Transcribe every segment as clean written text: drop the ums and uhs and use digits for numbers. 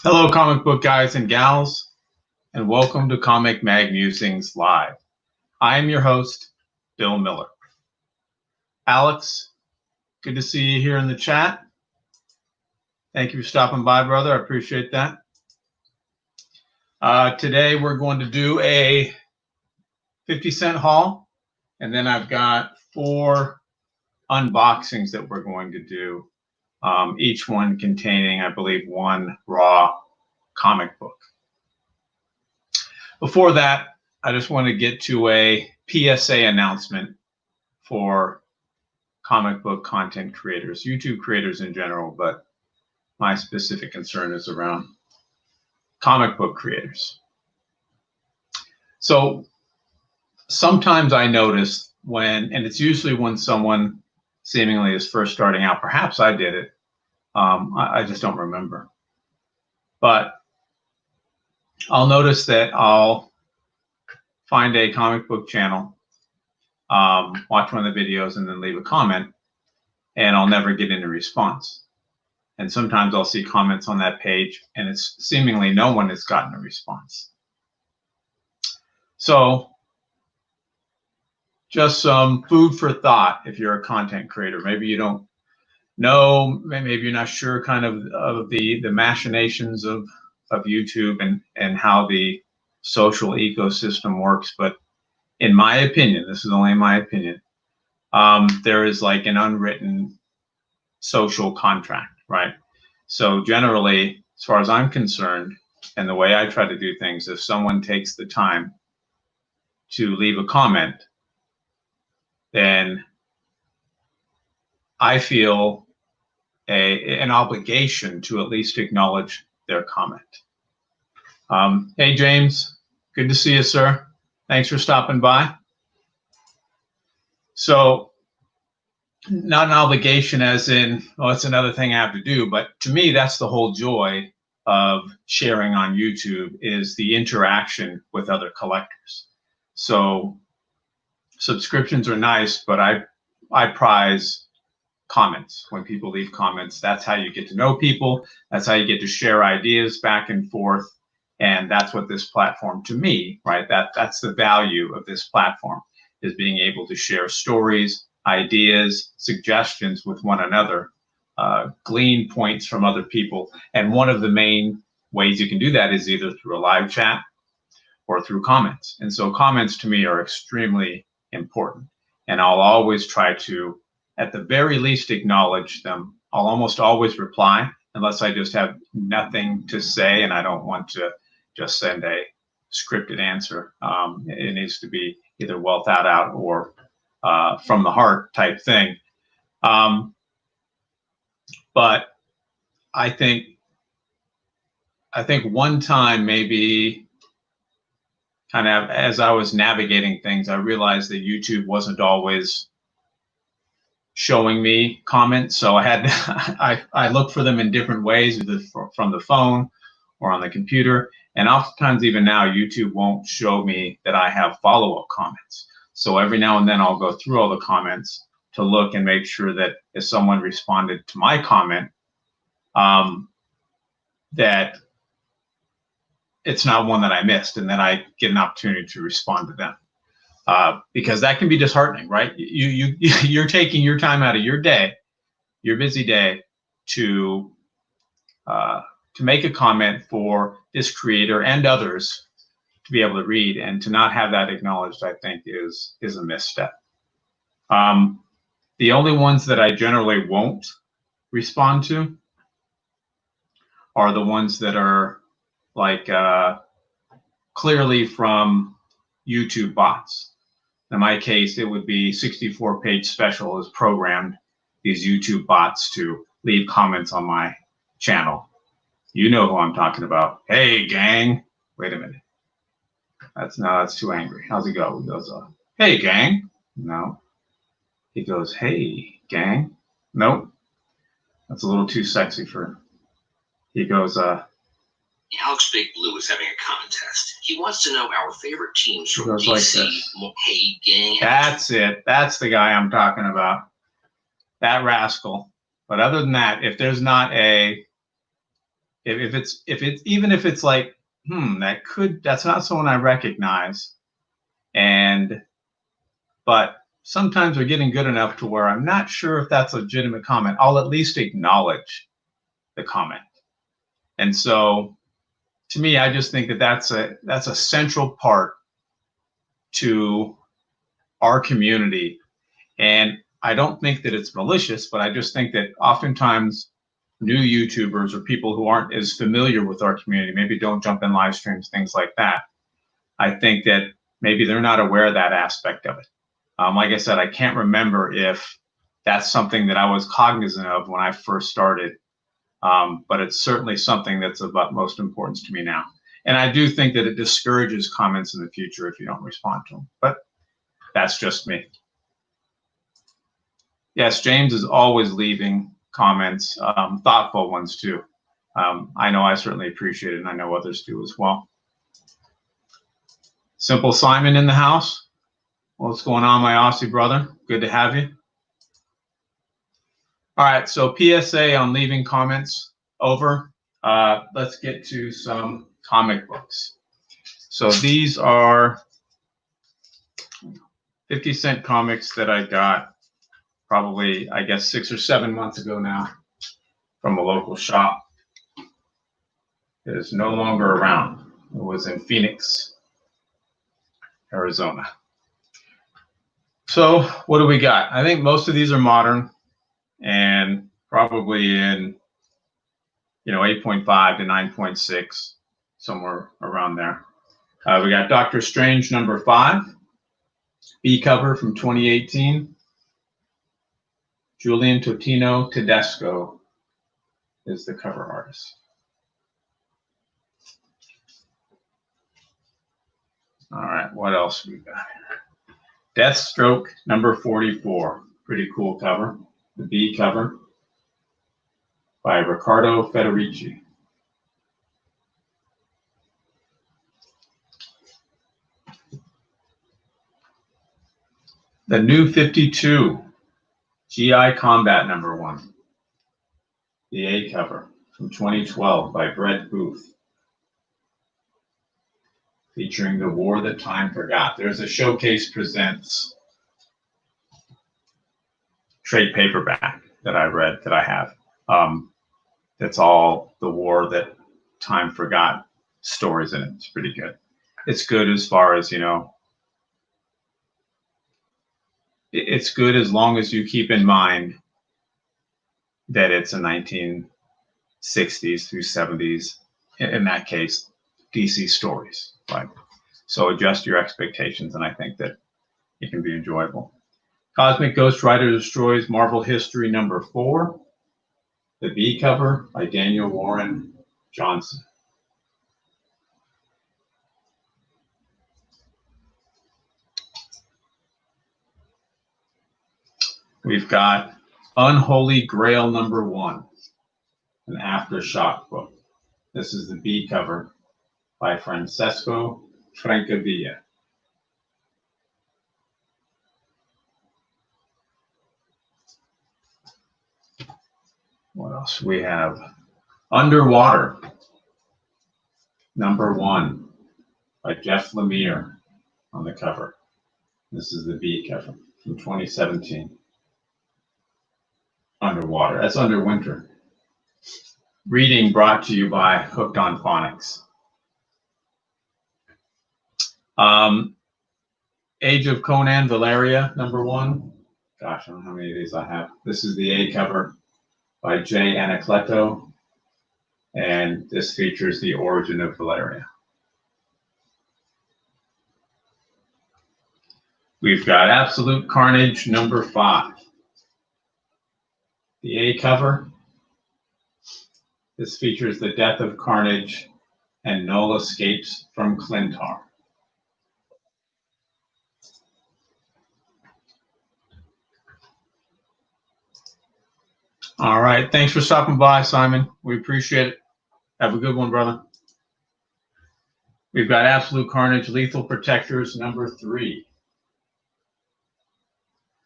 Hello, comic book guys and gals, and welcome to Comic Mag Musings Live. I am your host, Bill Miller. Alex, good to see you here in the chat. Thank you for stopping by, brother. I appreciate that. Today we're going to do a 50-cent haul, and then I've got 4 unboxings that we're going to do, each one containing, I believe, 1 raw comic book. Before that, I just want to get to a PSA announcement for comic book content creators, YouTube creators in general, but my specific concern is around comic book creators. So sometimes I notice when, and it's usually when someone seemingly is first starting out, perhaps I did it, I just don't remember, but I'll notice that I'll find a comic book channel, watch one of the videos, and then leave a comment, and I'll never get any response. And sometimes I'll see comments on that page, and it's seemingly no one has gotten a response. So just some food for thought if you're a content creator. Maybe you don't know, maybe you're not sure kind of the machinations of YouTube and how the social ecosystem works. But in my opinion, this is only my opinion, there is like an unwritten social contract, right? So generally, as far as I'm concerned, and the way I try to do things, if someone takes the time to leave a comment, then I feel an obligation to at least acknowledge their comment. Hey, James, good to see you, sir. Thanks for stopping by. So not an obligation as in, oh, it's another thing I have to do, but to me, that's the whole joy of sharing on YouTube, is the interaction with other collectors. So subscriptions are nice, but I prize comments. When people leave comments, that's how you get to know people. That's how you get to share ideas back and forth. And that's what this platform, to me, right? That's the value of this platform, is being able to share stories, ideas, suggestions with one another, glean points from other people. And one of the main ways you can do that is either through a live chat or through comments. And so comments to me are extremely important. And I'll always try to, at the very least, acknowledge them. I'll almost always reply unless I just have nothing to say and I don't want to just send a scripted answer. It needs to be either well thought out or from the heart type thing. But I think one time, maybe kind of as I was navigating things, I realized that YouTube wasn't always showing me comments. So I had I looked for them in different ways, either from the phone or on the computer. And oftentimes, even now, YouTube won't show me that I have follow-up comments. So every now and then I'll go through all the comments to look and make sure that if someone responded to my comment, that it's not one that I missed, and then I get an opportunity to respond to them. Because that can be disheartening, right? You're taking your time out of your day, your busy day, to make a comment for this creator and others to be able to read, and to not have that acknowledged, I think, is a misstep. The only ones that I generally won't respond to are the ones that are like clearly from YouTube bots. In my case, it would be 64-page special has programmed these YouTube bots to leave comments on my channel. You know who I'm talking about. Hey, gang. Wait a minute. That's too angry. How's he go? He goes, hey, gang. No. He goes, hey, gang. Nope. That's a little too sexy for him. He goes, Alex Big Blue is having a contest. He wants to know our favorite teams from DC. Like hey, gang. That's it. That's the guy I'm talking about. That rascal. But other than that, if there's not a even if it's like, that's not someone I recognize, but sometimes they're getting good enough to where I'm not sure if that's a legitimate comment. I'll at least acknowledge the comment. And so, to me, I just think that that's a central part to our community. And I don't think that it's malicious, but I just think that oftentimes new YouTubers or people who aren't as familiar with our community, maybe don't jump in live streams, things like that. I think that maybe they're not aware of that aspect of it. Like I said, I can't remember if that's something that I was cognizant of when I first started, but it's certainly something that's of utmost importance to me now. And I do think that it discourages comments in the future if you don't respond to them, but that's just me. Yes, James is always leaving comments, thoughtful ones too. I know I certainly appreciate it, and I know others do as well. Simple Simon in the house. What's going on, my Aussie brother? Good to have you. All right, so PSA on leaving comments over. Let's get to some comic books. So these are 50-cent comics that I got probably, I guess, 6 or 7 months ago now from a local shop. It is no longer around. It was in Phoenix, Arizona. So what do we got? I think most of these are modern and probably in 8.5 to 9.6, somewhere around there. We got Doctor Strange #5, B cover from 2018. Julian Totino Tedesco is the cover artist. All right, what else we got here? Deathstroke #44, pretty cool cover. The B cover by Riccardo Federici. The New 52, GI Combat #1, the A cover from 2012 by Brett Booth, featuring the war that time forgot. There's a Showcase Presents trade paperback that I read that I have. That's all the war that time forgot stories in it. It's pretty good. It's good as far as, it's good as long as you keep in mind that it's a 1960s through 70s, in that case, DC stories, right? So adjust your expectations, and I think that it can be enjoyable. Cosmic Ghost Rider Destroys Marvel History #4, the B cover by Daniel Warren Johnson. We've got Unholy Grail #1, an Aftershock book. This is the B cover by Francesco Francavilla. What else we have? Underwater #1 by Jeff Lemire on the cover. This is the B cover from 2017. Underwater. That's Underwinter. Reading brought to you by Hooked on Phonics. Age of Conan Valeria #1. Gosh, I don't know how many of these I have. This is the A cover by Jay Anacleto, and this features the origin of Valeria. We've got Absolute Carnage #5. The A cover. This features the death of Carnage and Null escapes from Clintar. All right. Thanks for stopping by, Simon. We appreciate it. Have a good one, brother. We've got Absolute Carnage Lethal Protectors #3.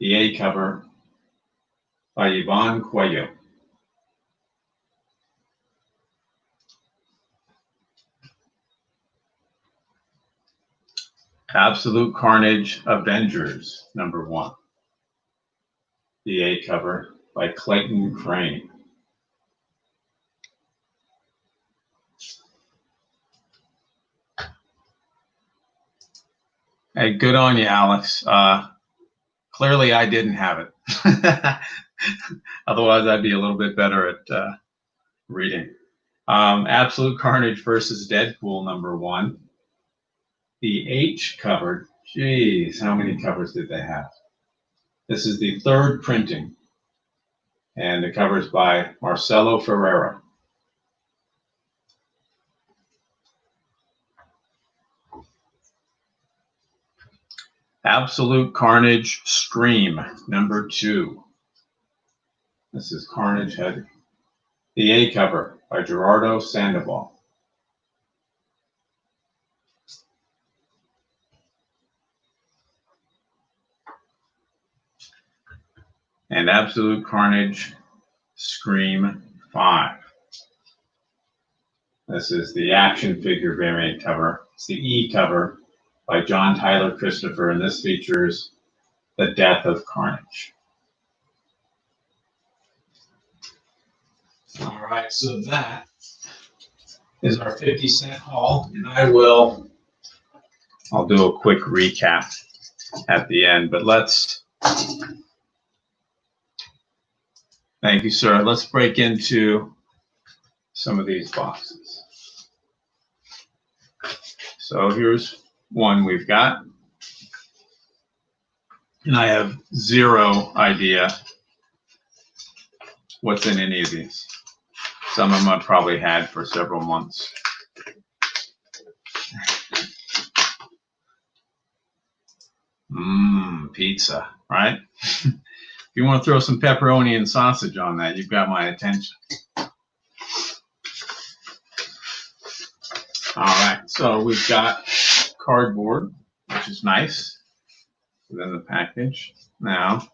The A cover by Yvonne Cuello. Absolute Carnage Avengers, #1. The A cover by Clayton Crane. Hey, good on you, Alex. Clearly, I didn't have it. Otherwise, I'd be a little bit better at reading. Absolute Carnage versus Deadpool, #1. The H cover. Geez, how many covers did they have? This is the 3rd printing, and the cover is by Marcelo Ferreira. Absolute Carnage Scream, #2. This is Carnage Heavy. The A cover by Gerardo Sandoval. And Absolute Carnage Scream 5. This is the action figure variant cover. It's the E cover by John Tyler Christopher, and this features the death of Carnage. All right, so that is our 50-cent haul, and I'll do a quick recap at the end, but thank you, sir. Let's break into some of these boxes. So here's one we've got, and I have zero idea what's in any of these. Some of them I've probably had for several months. Pizza, right? If you want to throw some pepperoni and sausage on that, you've got my attention. All right, so we've got cardboard, which is nice, within the package. Now,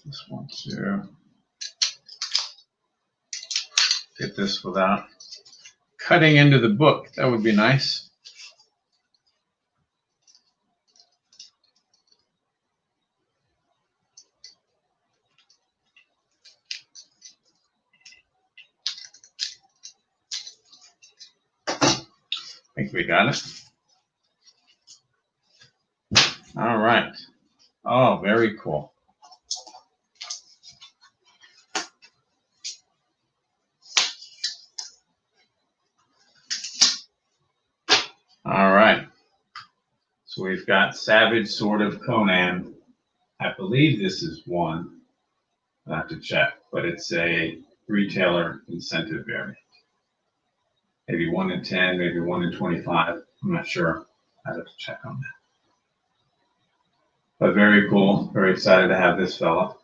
just want to get this without cutting into the book. That would be nice. I think we got it. All right. Oh, very cool. All right. So we've got Savage Sword of Conan. I believe this is 1. I'll have to check, but it's a retailer incentive variant. Maybe 1 in 10, maybe 1 in 25. I'm not sure. I'd have to check on that. But very cool. Very excited to have this fella.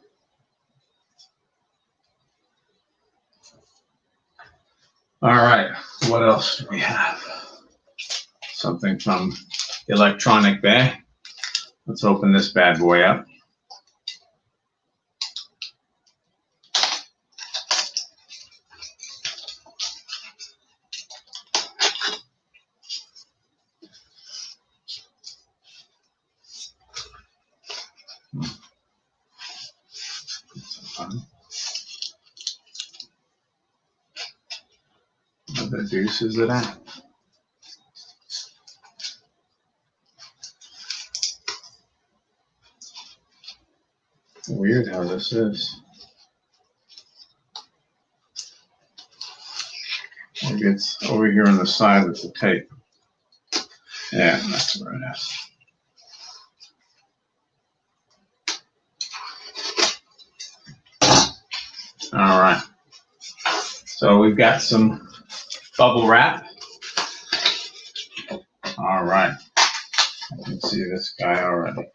All right. What else do we have? Something from Electronic Bay. Let's open this bad boy up. What the deuce is it at? Weird how this is. Maybe it's over here on the side with the tape. Yeah, that's where it is. All right. So we've got some bubble wrap. All right. I can see this guy already.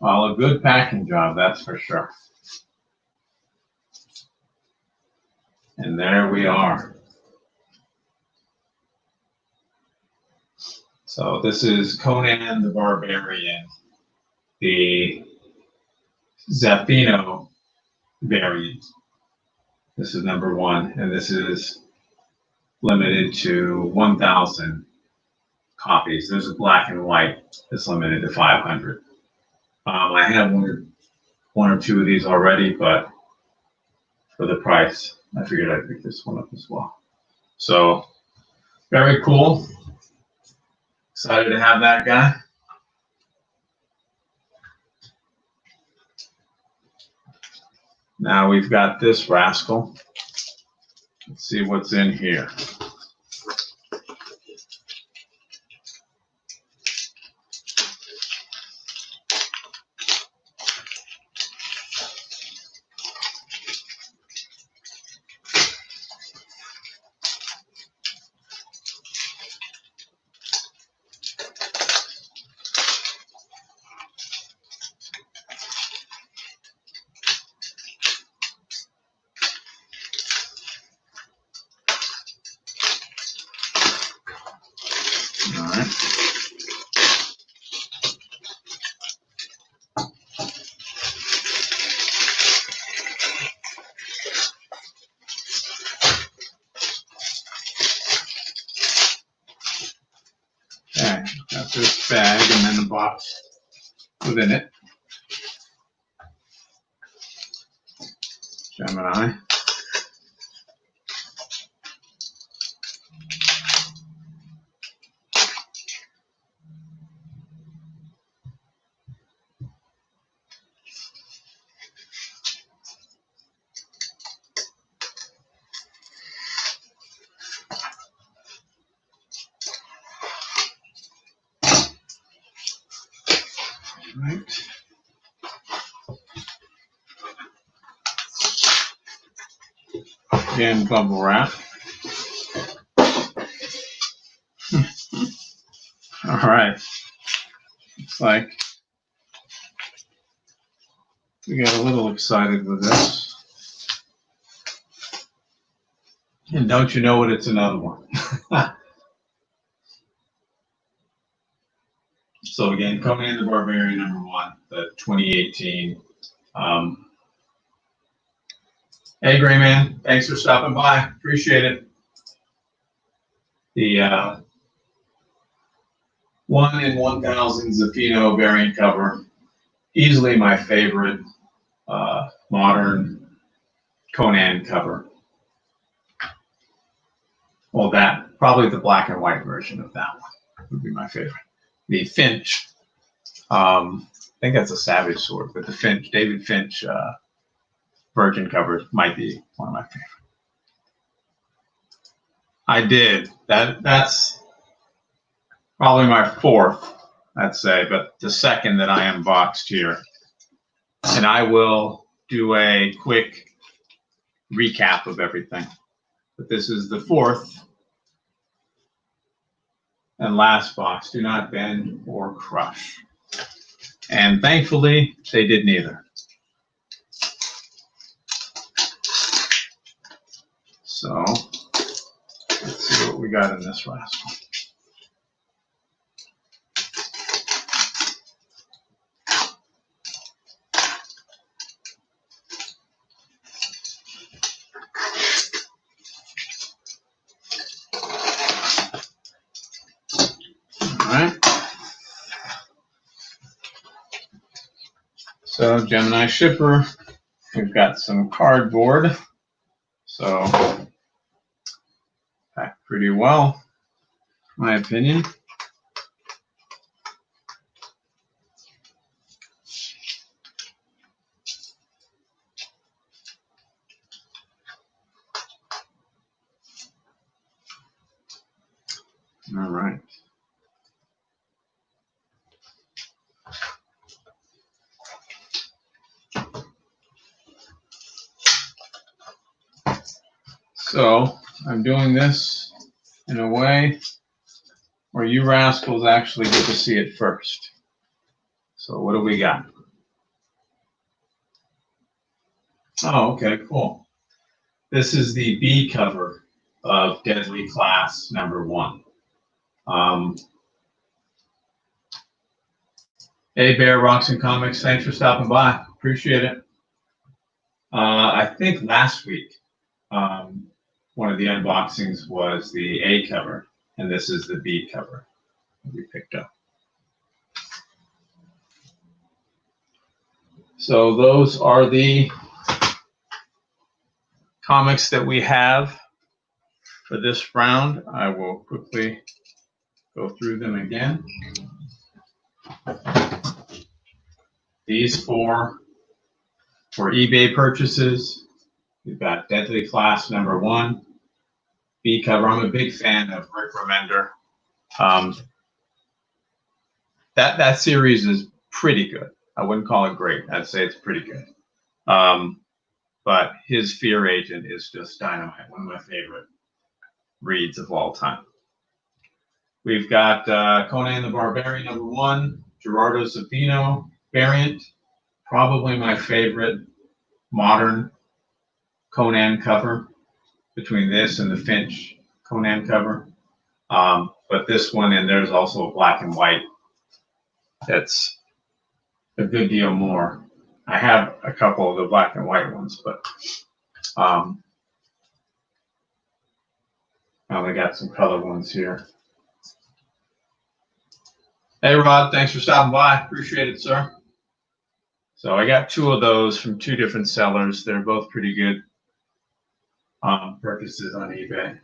Well, a good packing job, that's for sure. And there we are. So this is Conan the Barbarian, the Zaffino variant. This is number 1, and this is limited to 1,000 copies. There's a black and white that's limited to 500. I have one or two of these already, but for the price, I figured I'd pick this one up as well. So very cool. Excited to have that guy. Now we've got this rascal. Let's see what's in here. All right. Okay, got this bag and then the box within it. Gemini. Right. Again, bubble wrap. All right. Looks like we got a little excited with this. And don't you know it, it's another one. So again, Conan the Barbarian number 1, the 2018. Hey, Gray Man, thanks for stopping by. Appreciate it. The 1 in 1,000 Zaffino variant cover. Easily my favorite modern Conan cover. Well, that, probably the black and white version of that one would be my favorite. The Finch, I think that's a Savage Sword, but the Finch, David Finch Virgin cover might be one of my favorite. I did. That's probably my 4th, I'd say, but the 2nd that I unboxed here. And I will do a quick recap of everything. But this is the 4th and last box. Do not bend or crush. And thankfully, they did neither. So let's see what we got in this rascal. All right. So Gemini shipper, we've got some cardboard. So packed pretty well, in my opinion. All right. So I'm doing this in a way where you rascals actually get to see it first. So what do we got? Oh, okay, cool. This is the B cover of Deadly Class #1. Hey, Bear Rocks and Comics, thanks for stopping by. Appreciate it. I think last week, one of the unboxings was the A cover, and this is the B cover that we picked up. So those are the comics that we have for this round. I will quickly go through them again. These four for eBay purchases. We've got Deadly Class #1, B cover. I'm a big fan of Rick Remender. That series is pretty good. I wouldn't call it great. I'd say it's pretty good. But his Fear Agent is just dynamite. One of my favorite reads of all time. We've got Conan the Barbarian #1, Gerardo Zapino variant. Probably my favorite modern Conan cover between this and the Finch Conan cover. But this one, and there's also a black and white that's a good deal more. I have a couple of the black and white ones, but I only got some color ones here. Hey, Rod, thanks for stopping by. Appreciate it, sir. So I got two of those from two different sellers. They're both pretty good purchases on eBay.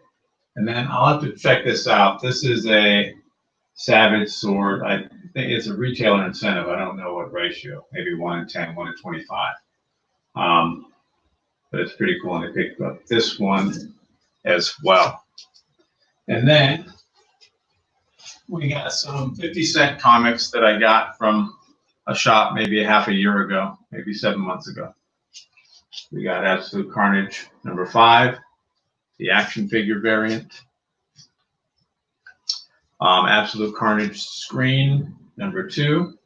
And then I'll have to check this out. This is a Savage sword. I think it's a retailer incentive. I don't know what ratio. Maybe 1:10, 1:25. But it's pretty cool, and I picked up this one as well. And then we got some 50-cent comics that I got from a shop maybe a half a year ago, maybe 7 months ago. We got Absolute Carnage #5, the action figure variant. Absolute Carnage Screen #2.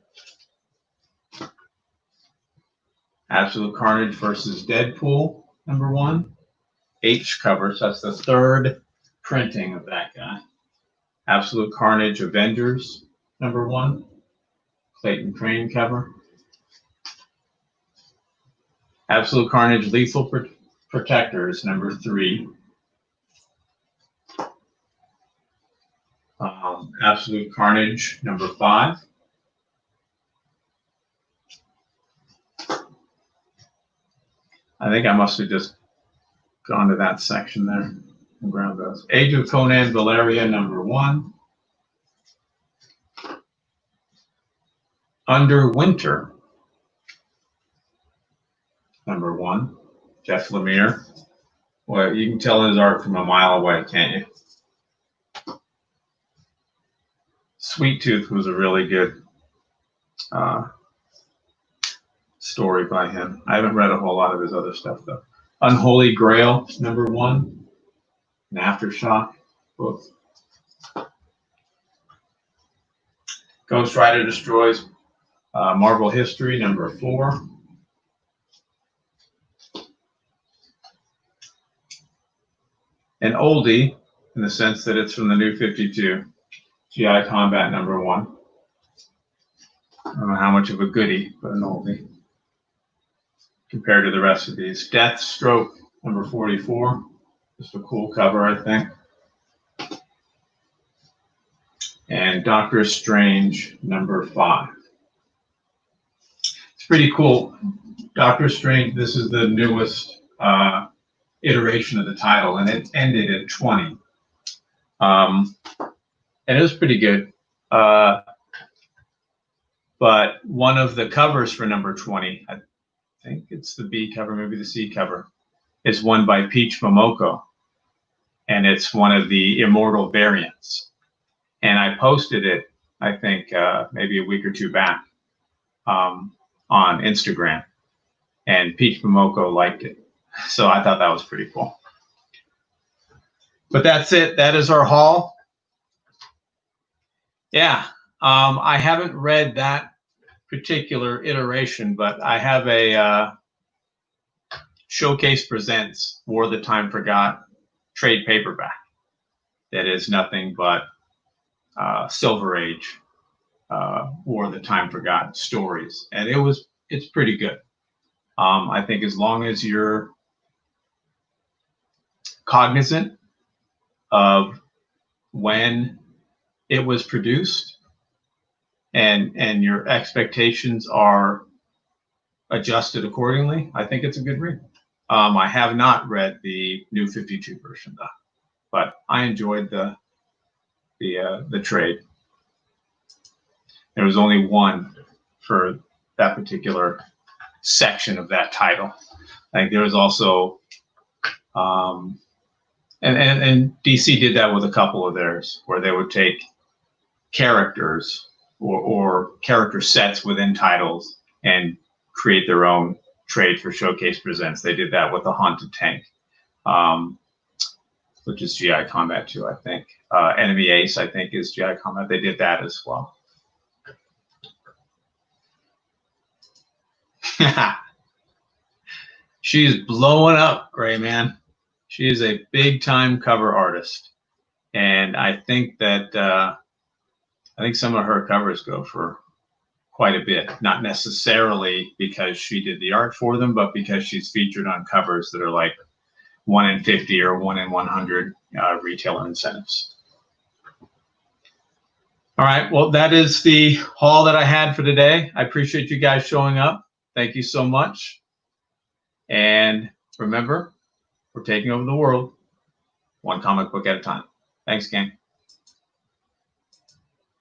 Absolute Carnage versus Deadpool #1. H cover, so that's the third printing of that guy. Absolute Carnage Avengers #1. Clayton Crane cover. Absolute Carnage Lethal Protectors #3. Absolute Carnage #5. I think I must have just gone to that section there and grabbed those. Age of Conan Valeria #1. Under Winter #1. Jeff Lemire. Well, you can tell his art from a mile away, can't you? Sweet Tooth was a really good story by him. I haven't read a whole lot of his other stuff, though. Unholy Grail #1. And Aftershock, both. Ghost Rider Destroys Marvel History #4. An oldie, in the sense that it's from the New 52, GI Combat #1. I don't know how much of a goodie, but an oldie compared to the rest of these. Deathstroke #44. Just a cool cover, I think. And Doctor Strange #5. It's pretty cool. Doctor Strange, this is the newest iteration of the title, and it ended at 20. And it was pretty good. But one of the covers for #20, I think it's the B cover, maybe the C cover, is one by Peach Momoko. And it's one of the Immortal variants. And I posted it, I think, maybe a week or two back on Instagram. And Peach Momoko liked it. So I thought that was pretty cool. But that's it. That is our haul. Yeah. I haven't read that particular iteration, but I have a Showcase Presents War the Time Forgot trade paperback. That is nothing but Silver Age War the Time Forgot stories, and it's pretty good. I think as long as you're cognizant of when it was produced and your expectations are adjusted accordingly, I think it's a good read. I have not read the new 52 version though, but I enjoyed the trade. There was only one for that particular section of that title. I think there was also, and DC did that with a couple of theirs, where they would take characters or character sets within titles and create their own trade for Showcase Presents. They did that with the Haunted Tank, which is GI Combat 2, I think. Enemy Ace, I think, is GI Combat. They did that as well. She's blowing up, Gray Man. She is a big-time cover artist, and I think that I think some of her covers go for quite a bit. Not necessarily because she did the art for them, but because she's featured on covers that are like 1 in 50 or 1 in 100 retailer incentives. All right, well, that is the haul that I had for today. I appreciate you guys showing up. Thank you so much. And remember, we're taking over the world one comic book at a time. Thanks, gang.